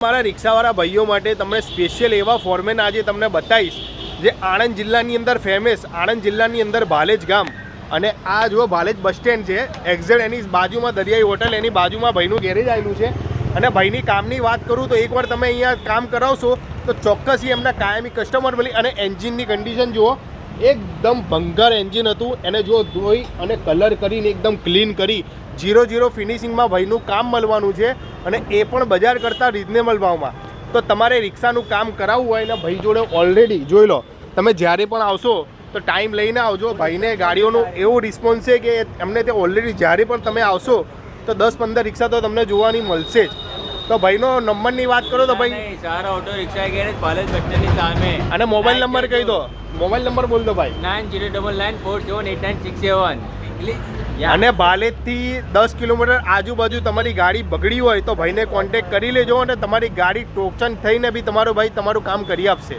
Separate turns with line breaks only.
મારા રિક્ષાવાળા ભાઈઓ માટે તમને સ્પેશિયલ એવા ફોર્મેન આજે તમને બતાવીશ જે આણંદ જિલ્લાની અંદર ફેમસ, આણંદ જિલ્લાની અંદર ભાલેજ ગામ, અને આ જુઓ ભાલેજ બસ સ્ટેન્ડ છે એક્ઝેક્ટ એની બાજુમાં દરિયાઈ હોટલ, એની બાજુમાં ભાઈનું ગેરેજ આવેલું છે. અને ભાઈની કામની વાત કરું તો એકવાર તમે અહીંયા કામ કરાવશો તો ચોક્કસથી એમના કાયમી કસ્ટમર મળી. અને એન્જિનની કન્ડિશન જુઓ, એકદમ ભંગાર એન્જિન હતું, એને જો ધોઈ અને કલર કરીને એકદમ ક્લીન કરી 0-0 ફિનિશિંગમાં ભાઈનું કામ મળવાનું છે, અને એ પણ બજાર કરતાં રિઝનેબલ ભાવમાં. તો તમારે રિક્ષાનું કામ કરાવવું હોય ને ભાઈ જોડે ઓલરેડી જોઈ લો, તમે જ્યારે પણ આવશો તો ટાઈમ લઈને આવજો. ભાઈને ગાડીઓનું એવું રિસ્પોન્સ છે કે એમને તે ઓલરેડી જ્યારે પણ તમે આવશો તો 10-15 રિક્ષા તો તમને જોવાની મળશે જ. તો ભાઈનો નંબરની વાત કરો તો ભાઈ
સારા ઓટો રિક્ષા ગેરેજ ભાલેજ બસ સ્ટેન્ડની સામે.
અને મોબાઈલ નંબર કહી દો, મોબાઈલ નંબર બોલ દો ભાઈ.
9099478967.
અને ભાલેજથી 10 કિલોમીટર આજુબાજુ તમારી ગાડી બગડી હોય તો ભાઈને કોન્ટેક્ટ કરી લેજો, અને તમારી ગાડી ટોકન થઈને બી તમારો ભાઈ તમારું કામ કરી આપશે.